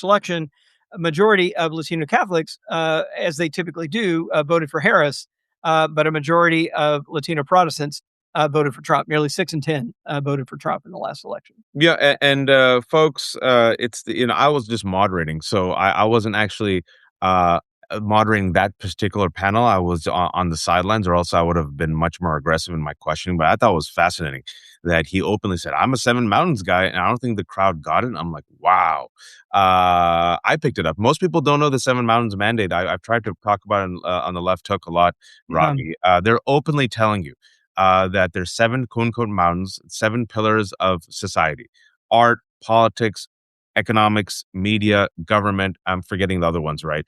election, a majority of Latino Catholics, as they typically do, voted for Harris, but a majority of Latino Protestants voted for Trump. Nearly 6 in 10 voted for Trump in the last election. Yeah, and folks, it's I was just moderating, so I wasn't actually uh moderating that particular panel. I was on the sidelines, or else I would have been much more aggressive in my questioning. But I thought it was fascinating that he openly said, "I'm a Seven Mountains guy," and I don't think the crowd got it. I'm like, wow. I picked it up. Most people don't know the Seven Mountains mandate. I've tried to talk about it on the left hook a lot, Yeah. Robbie. They're openly telling you that there's seven quote unquote mountains, seven pillars of society: art, politics, economics, media, government. I'm forgetting the other ones, right?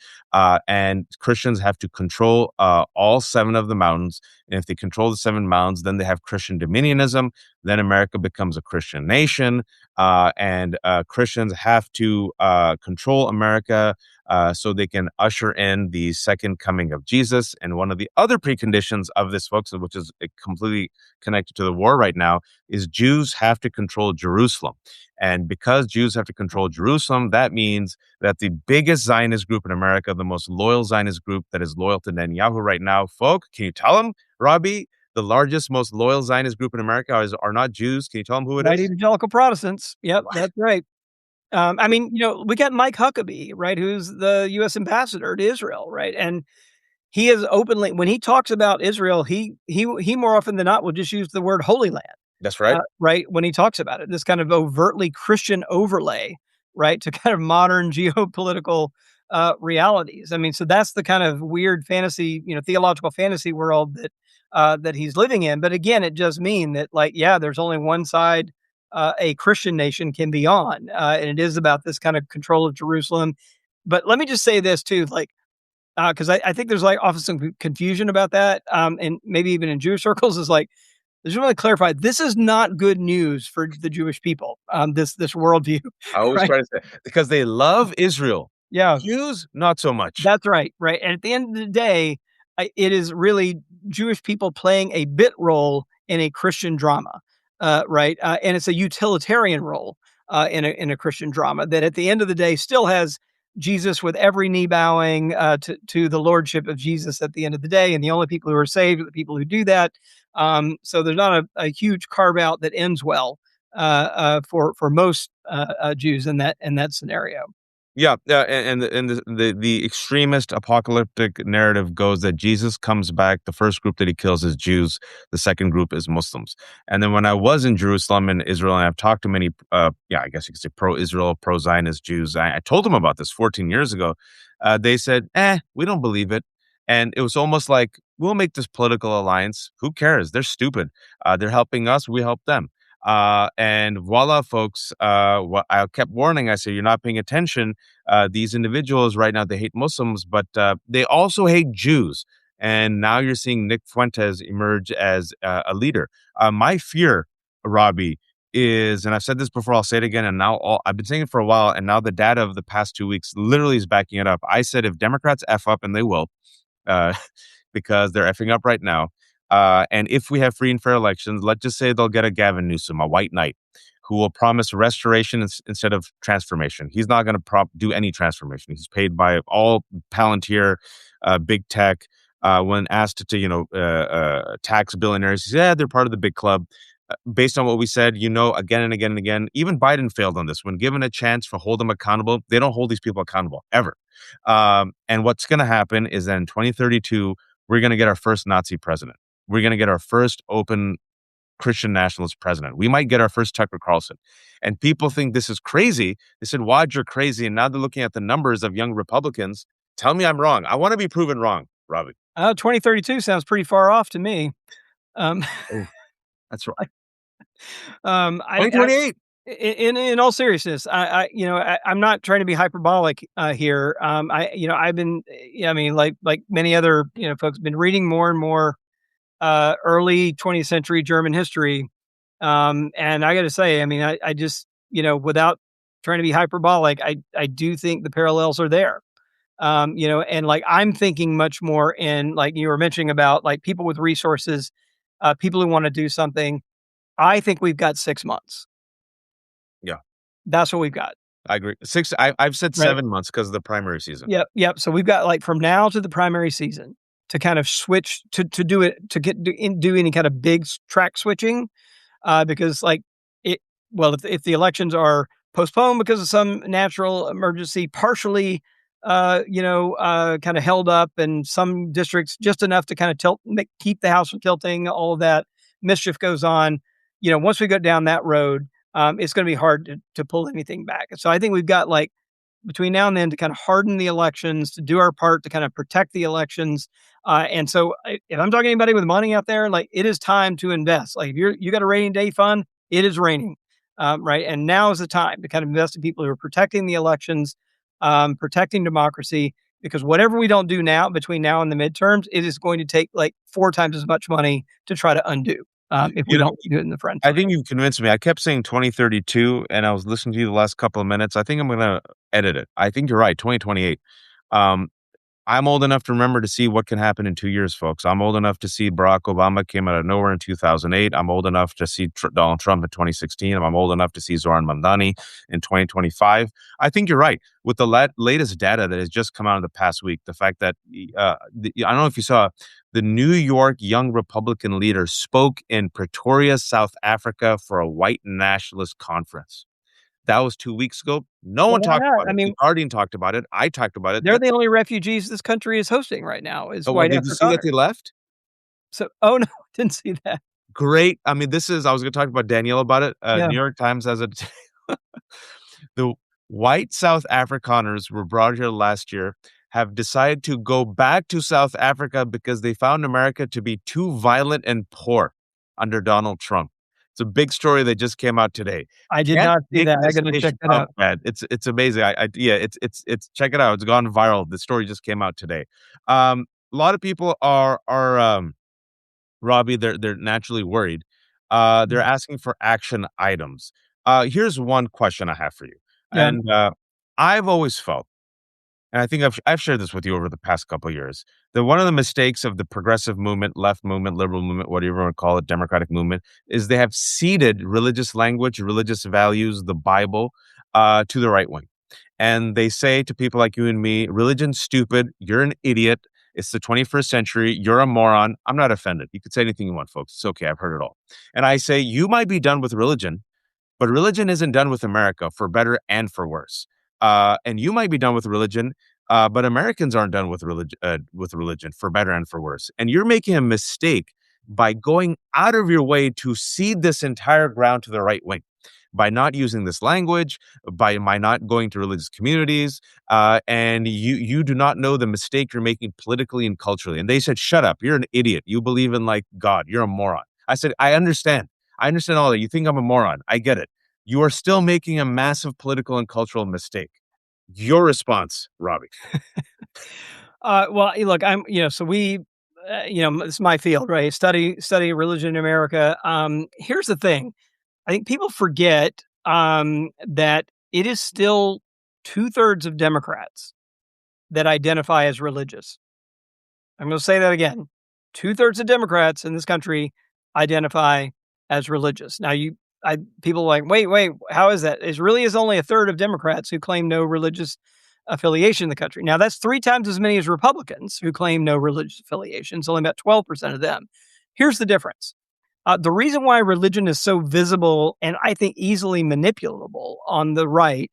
And Christians have to control all seven of the mountains. And if they control the seven mountains, then they have Christian dominionism. Then America becomes a Christian nation. And Christians have to control America so they can usher in the second coming of Jesus. And one of the other preconditions of this, folks, which is completely connected to the war right now, is Jews have to control Jerusalem. And because Jews have to control Jerusalem, that means that the biggest Zionist group in America, the most loyal Zionist group that is loyal to Netanyahu right now, folk, can you tell them, Robbie, the largest, most loyal Zionist group in America are not Jews? Can you tell them who it White is? evangelical Protestants. Yep, that's right. I mean, we got Mike Huckabee, right, who's the U.S. ambassador to Israel, right, and he is openly when he talks about Israel, he more often than not will just use the word Holy Land. That's right. Right, when he talks about it, this kind of overtly Christian overlay, right, to kind of modern geopolitical, realities. I mean, so that's the kind of weird fantasy, theological fantasy world that he's living in. But again, it does mean that, like, yeah, there's only one side, a Christian nation can be on, and it is about this kind of control of Jerusalem. But let me just say this too, like, because I think there's, like, often some confusion about that, and maybe even in Jewish circles is like, I just want to clarify, this is not good news for the Jewish people, this worldview, I always right? try to say, because they love Israel. Yeah, Jews, not so much. that's right, right, and at the end of the day, it is really Jewish people playing a bit role in a Christian drama, right? And it's a utilitarian role, in a Christian drama that at the end of the day still has Jesus with every knee bowing, to the lordship of Jesus at the end of the day, and the only people who are saved are the people who do that. So there's not a huge carve out that ends well, for most, Jews in that scenario. Yeah, and the extremist apocalyptic narrative goes that Jesus comes back. The first group that he kills is Jews. The second group is Muslims. And then when I was in Jerusalem and Israel, and I've talked to many, yeah, I guess you could say pro-Israel, pro-Zionist Jews. I told them about this 14 years ago. They said, we don't believe it. And it was almost like, we'll make this political alliance. Who cares? They're stupid. They're helping us. We help them. And voila, folks, what I kept warning, I said, you're not paying attention. These individuals right now, they hate Muslims, but they also hate Jews. And now you're seeing Nick Fuentes emerge as a leader. My fear, Robbie, is, and I've said this before, I'll say it again, and now I've been saying it for a while, and now the data of the past 2 weeks literally is backing it up. I said if Democrats F up, and they will, uh, because they're effing up right now. And if we have free and fair elections, let's just say they'll get a Gavin Newsom, a white knight, who will promise restoration instead of transformation. He's not going to do any transformation. He's paid by all Palantir, big tech. When asked to tax billionaires, he said, yeah, they're part of the big club. Based on what we said, again and again and again, even Biden failed on this. When given a chance to hold them accountable, they don't hold these people accountable ever. And what's going to happen is that in 2032, we're going to get our first Nazi president. We're going to get our first open Christian nationalist president. We might get our first Tucker Carlson. And people think this is crazy. They said, Wad, you're crazy. And now they're looking at the numbers of young Republicans. Tell me I'm wrong. I want to be proven wrong, Robbie. 2032 sounds pretty far off to me. Um, Oh, that's right. I 2028. in all seriousness, I'm not trying to be hyperbolic, here. I've been, yeah, I mean, like many other, folks, been reading more and more, early 20th century German history. And I got to say, I mean, I just, without trying to be hyperbolic, I do think the parallels are there. And like I'm thinking much more in, like you were mentioning about, like people with resources, people who want to do something. I think we've got 6 months. Yeah, That's what we've got. I agree. I've said Right. 7 months because of the primary season. Yep. Yep. So we've got like from now to the primary season. to kind of switch to do it to do any kind of big track switching, because like it well if the elections are postponed because of some natural emergency, partially kind of held up in some districts just enough to kind of keep the house from tilting, all of that mischief goes on. Once we go down that road, it's going to be hard to pull anything back. So I think we've got like between now and then to kind of harden the elections, to do our part to kind of protect the elections. And so if I'm talking to anybody with money out there, like it is time to invest. Like if you got a rainy day fund, it is raining. Right. And now is the time to kind of invest in people who are protecting the elections, protecting democracy, because whatever we don't do now between now and the midterms, it is going to take like 4 times as much money to try to undo if we You know, don't do it in the front I time. think you've convinced me. I kept saying 2032, and I was listening to you the last couple of minutes. I think I'm gonna edit it. I think you're right, 2028. Um, I'm old enough to remember to see what can happen in 2 years, folks. I'm old enough to see Barack Obama came out of nowhere in 2008. I'm old enough to see Donald Trump in 2016. I'm old enough to see Zoran Mamdani in 2025. I think you're right. With the latest data that has just come out in the past week, the fact that, I don't know if you saw, the New York young Republican leader spoke in Pretoria, South Africa for a white nationalist conference. That was 2 weeks ago. No Well, one why talked not? about I it. The mean, Guardian talked about it. I talked about it. they're the only refugees this country is hosting right now is Oh, well, white did you see that Afrikaners. they left? So, oh no, didn't see that. Great. I mean, I was gonna talk about Danielle about it. Yeah, New York Times has it. The white South Afrikaners were brought here last year, have decided to go back to South Africa because they found America to be too violent and poor under Donald Trump. It's a big story that just came out today. I did Can't not see make that. I this gotta fish check that up, out. man. It's amazing. Yeah, it's check it out. It's gone viral. The story just came out today. A lot of people are Robbie, they're naturally worried. They're Mm. asking for action items. Here's one question I have for you, Yeah, and I've always felt, and I think I've shared this with you over the past couple of years, that one of the mistakes of the progressive movement, left movement, liberal movement, whatever you want to call it, democratic movement, is they have ceded religious language, religious values, the Bible, to the right wing. And they say to people like you and me, religion's stupid, you're an idiot, it's the 21st century, you're a moron. I'm not offended. You could say anything you want, folks. It's okay. I've heard it all. And I say, you might be done with religion, but religion isn't done with America, for better and for worse. And you might be done with religion, but Americans aren't done with religion, for better and for worse. And you're making a mistake by going out of your way to cede this entire ground to the right wing, by not using this language, by not going to religious communities, and you do not know the mistake you're making politically and culturally. And they said, "Shut up! You're an idiot. You believe in like God. You're a moron." I said, "I understand. I understand all that. You think I'm a moron. I get it. You are still making a massive political and cultural mistake." Your response, Robbie. well, look, so we, it's my field, right? Study religion in America. Here's the thing. I think people forget, that it is still 2/3 of Democrats that identify as religious. I'm gonna say that again. 2/3 of Democrats in this country identify as religious. Now people are like, "Wait, how is that?" It really is only a third of Democrats who claim no religious affiliation in the country. Now, that's 3 times as many as Republicans who claim no religious affiliation. It's only about 12% of them. Here's the difference. The reason why religion is so visible and I think easily manipulable on the right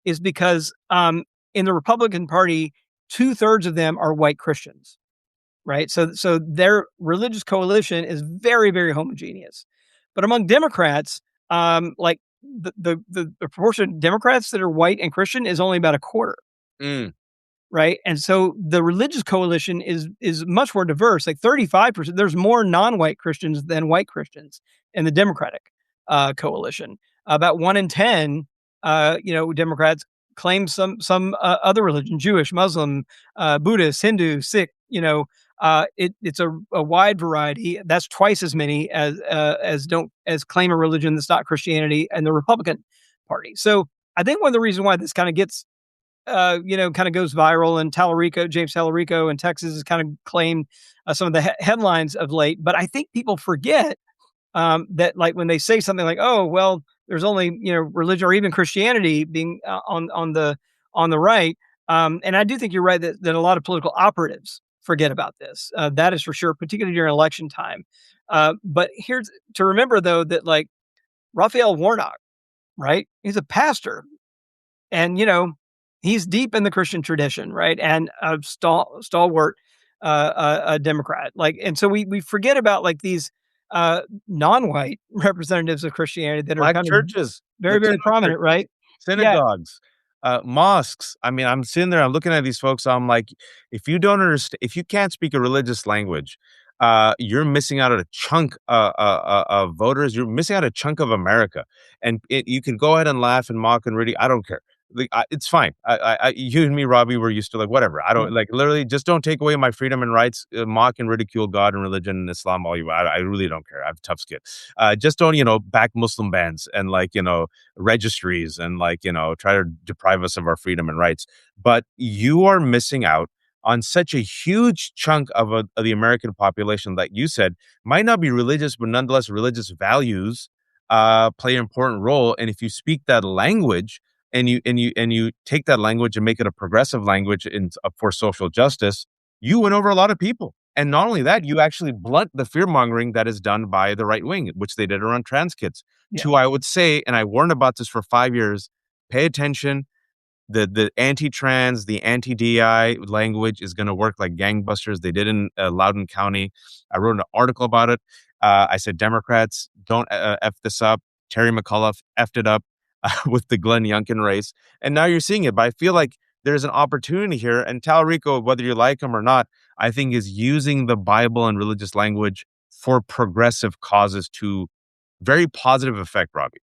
is because, in the Republican Party, 2/3 of them are white Christians, right? So their religious coalition is very, very homogeneous. But among Democrats, like the proportion of Democrats that are white and Christian is only about a quarter. Mm, Right. And so the religious coalition is much more diverse. Like 35%, there's more non-white Christians than white Christians in the Democratic coalition. About 1 in 10, Democrats claim some other religion: Jewish, Muslim, Buddhist, Hindu, Sikh. It's a wide variety. That's twice as many as claim a religion that's not Christianity and the Republican Party. So I think one of the reasons why this kind of gets kind of goes viral. And James Tallarico in Texas has kind of claimed some of the headlines of late. But I think people forget that, like, when they say something like, "Oh, well, there's only religion or even Christianity being on the right," and I do think you're right that a lot of political operatives forget about this. That is for sure, particularly during election time. But here's to remember though that like Raphael Warnock, right? He's a pastor, and he's deep in the Christian tradition, right? And a stalwart a Democrat. Like, and so we forget about like these non-white representatives of Christianity that are Black kind of churches, very, very Latino prominent, right? Yeah, synagogues, mosques. I mean, I'm sitting there, I'm looking at these folks, I'm like, if you don't understand, if you can't speak a religious language, you're missing out on a chunk of voters. You're missing out a chunk of America. And you can go ahead and laugh and mock and really, I don't care. Like, it's fine. You and me, Robbie, we're used to like whatever. I yeah, don't like literally just don't take away my freedom and rights. Mock and ridicule God and religion and Islam all you. I really don't care. I have a tough skin. Just don't back Muslim bans and like registries and like try to deprive us of our freedom and rights. But you are missing out on such a huge chunk of the American population that you said might not be religious, but nonetheless religious values play an important role. And if you speak that language and you take that language and make it a progressive language for social justice, you win over a lot of people. And not only that, you actually blunt the fear mongering that is done by the right wing, which they did around trans kids. yeah. Two, I would say, and I warned about this for 5 years, pay attention. The anti-trans, the anti-DI language is going to work like gangbusters. They did in Loudoun County. I wrote an article about it. I said, Democrats, don't F this up. Terry McAuliffe effed it up with the Glenn Youngkin race. And now you're seeing it. But I feel like there's an opportunity here. And Talarico, whether you like him or not, I think is using the Bible and religious language for progressive causes to very positive effect, Robbie.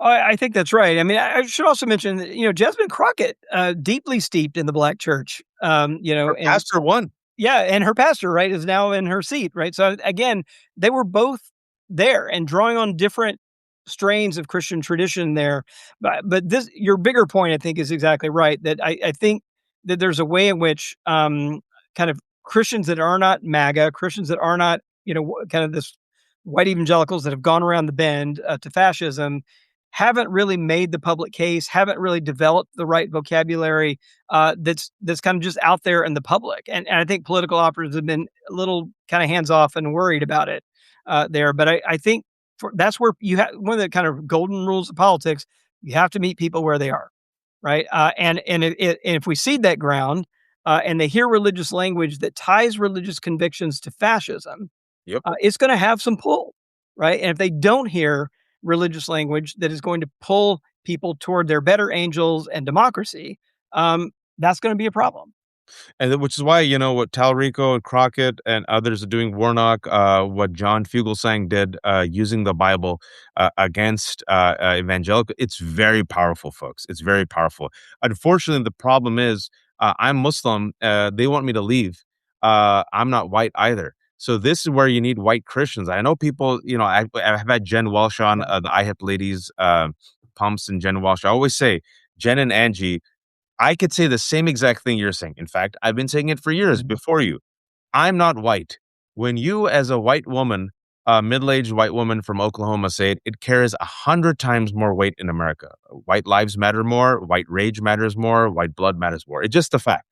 I think that's right. I mean, I should also mention that, Jasmine Crockett, deeply steeped in the black church, Our and pastor won. yeah, and her pastor, right, is now in her seat, right? So again, they were both there and drawing on different strains of Christian tradition there. But this, your bigger point, I think, is exactly right. That I think that there's a way in which kind of Christians that are not MAGA, Christians that are not, kind of this white evangelicals that have gone around the bend to fascism, haven't really made the public case, haven't really developed the right vocabulary that's kind of just out there in the public. And I think political operatives have been a little kind of hands off and worried about it there. But I think that's where you have one of the kind of golden rules of politics. You have to meet people where they are, right? And if we cede that ground and they hear religious language that ties religious convictions to fascism, Yep. it's going to have some pull, right? And if they don't hear religious language that is going to pull people toward their better angels and democracy, that's going to be a problem. And which is why, what Talrico and Crockett and others are doing, Warnock, what John Fugelsang did, using the Bible against evangelical, it's very powerful, folks. It's very powerful. Unfortunately, the problem is I'm Muslim. They want me to leave. I'm not white either. So this is where you need white Christians. I know people, I've had Jen Welsh on, Yeah. the IHIP ladies, Pumps and Jen Welsh. I always say, Jen and Angie, I could say the same exact thing you're saying. In fact, I've been saying it for years Mhm. before you. I'm not white. When you, as a white woman, a middle-aged white woman from Oklahoma, say it, it carries 100 times more weight in America. White lives matter more. White rage matters more. White blood matters more. It's just a fact.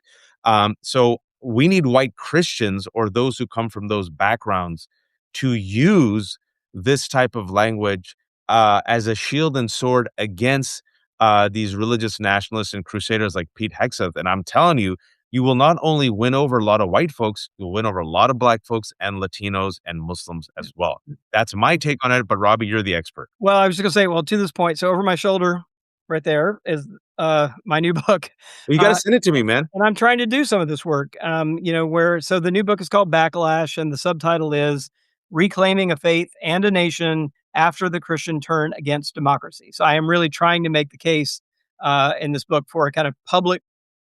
So we need white Christians or those who come from those backgrounds to use this type of language as a shield and sword against these religious nationalists and crusaders like Pete Hegseth. And I'm telling you, you will not only win over a lot of white folks, you'll win over a lot of black folks and Latinos and Muslims as well. That's my take on it. But Robbie, you're the expert. Well, I was just gonna say, well, to this point, so over my shoulder, right there is my new book, You got to uh, send it to me, man. and I'm trying to do some of this work. Where so the new book is called Backlash, and the subtitle is Reclaiming a Faith and a Nation After the Christian Turn Against Democracy. So I am really trying to make the case in this book for a kind of public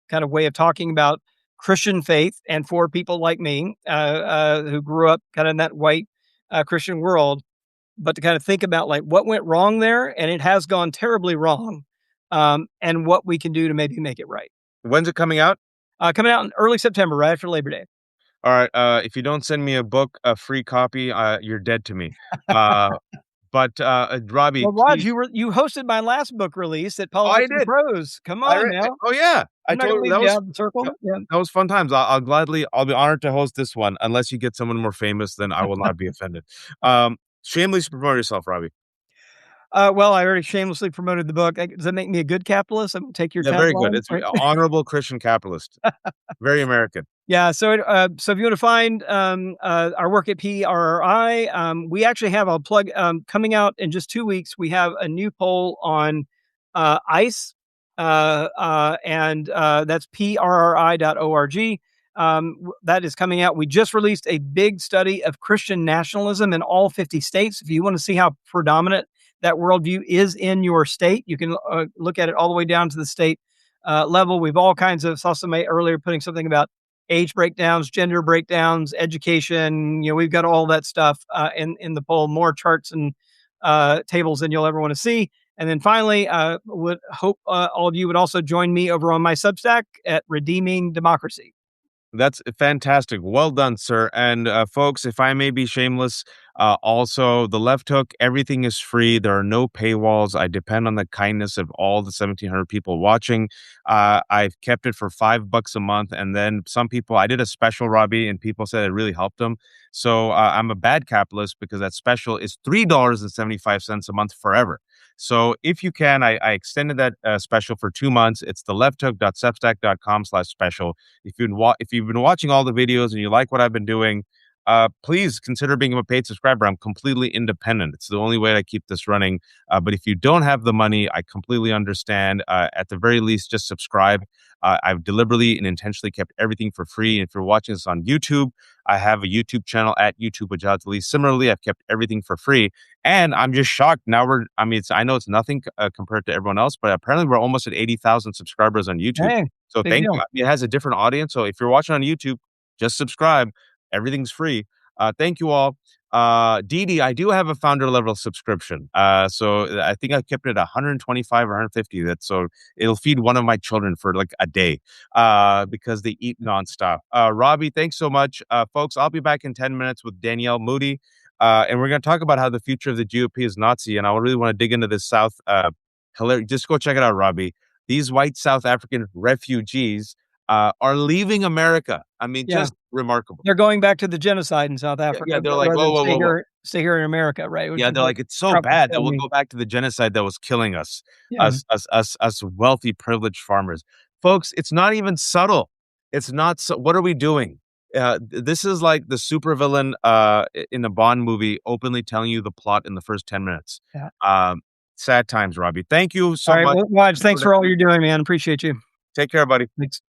kind of way of talking about Christian faith, and for people like me who grew up kind of in that white Christian world, but to kind of think about like what went wrong there, and it has gone terribly wrong, and what we can do to maybe make it right. When's it coming out? Coming out in early September, right after Labor Day. All right. If you don't send me a book, a free copy, you're dead to me. Uh, But Robbie, Well, Raj, please. you hosted my last book release at Oh, I Politics and did. Prose. Come I on re now. oh, yeah. I I'm not gonna told leave that you was out of the circle. that Yeah. that was fun times. I'll be honored to host this one. Unless you get someone more famous, then I will not be offended. Shamelessly promote yourself, Robbie. Well, I already shamelessly promoted the book. Does that make me a good capitalist? I'm gonna take your Yeah, very good. tagline, It's right? honorable Christian capitalist. Very American. Yeah, so if you wanna find, our work at PRRI, we actually have a plug, coming out in just 2 weeks. We have a new poll on, ICE, and, that's prrri.org. That is coming out. We just released a big study of Christian nationalism in all 50 states. If you wanna see how predominant that worldview is in your state, you can, look at it all the way down to the state, level. We've all kinds of saw somebody earlier putting something about age breakdowns, gender breakdowns, education. You know, we've got all that stuff in the poll, more charts and tables than you'll ever want to see. And then finally, would hope all of you would also join me over on my Substack at Redeeming Democracy. That's fantastic. Well done, sir. And folks, if I may be shameless, also the left hook, everything is free. There are no paywalls. I depend on the kindness of all the 1,700 people watching. I've kept it for $5 a month, and then some people. I did a special, Robbie, and people said it really helped them. So I'm a bad capitalist because that special is $3.75 a month forever. So if you can, I extended that special for 2 months. It's the lefthook.substack.com/special. If you've been watching all the videos and you like what I've been doing, please consider being a paid subscriber. I'm completely independent. It's the only way I keep this running. But if you don't have the money, I completely understand. At the very least, just subscribe. I've deliberately and intentionally kept everything for free. And if you're watching this on YouTube, I have a YouTube channel at YouTube Wajahat Ali. Similarly, I've kept everything for free. And I'm just shocked. Now I mean, I know it's nothing compared to everyone else, but apparently we're almost at 80,000 subscribers on YouTube. Hey, So big thank you. deal. It has a different audience. So if you're watching on YouTube, just subscribe. Everything's free. Thank you all. Didi, I do have a founder level subscription. So I think I kept it at 125 or 150. So it'll feed one of my children for like a day because they eat nonstop. Robbie, thanks so much. Folks, I'll be back in 10 minutes with Danielle Moody. And we're going to talk about how the future of the GOP is Nazi. And I really want to dig into this South. Hilarious. Just go check it out, Robbie. These white South African refugees are leaving America. I mean, Yeah, just remarkable. they're going back to the genocide in South Yeah, yeah, Africa they're like, rather whoa, than whoa, whoa, whoa. stay here in America, right? Which Yeah, is they're what like, it's so Trump was bad that telling we'll me. go back to the genocide that was killing us, Yeah, us wealthy, privileged farmers. Folks, it's not even subtle. It's not so. What are we doing? This is like the supervillain in a Bond movie, openly telling you the plot in the first 10 minutes. yeah. Um, Sad times, Robbie. Thank you All so right, much. well, Raj, thanks for all you're doing, man. Appreciate you. Take care, buddy. Thanks.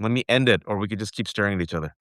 Let me end it, or we could just keep staring at each other.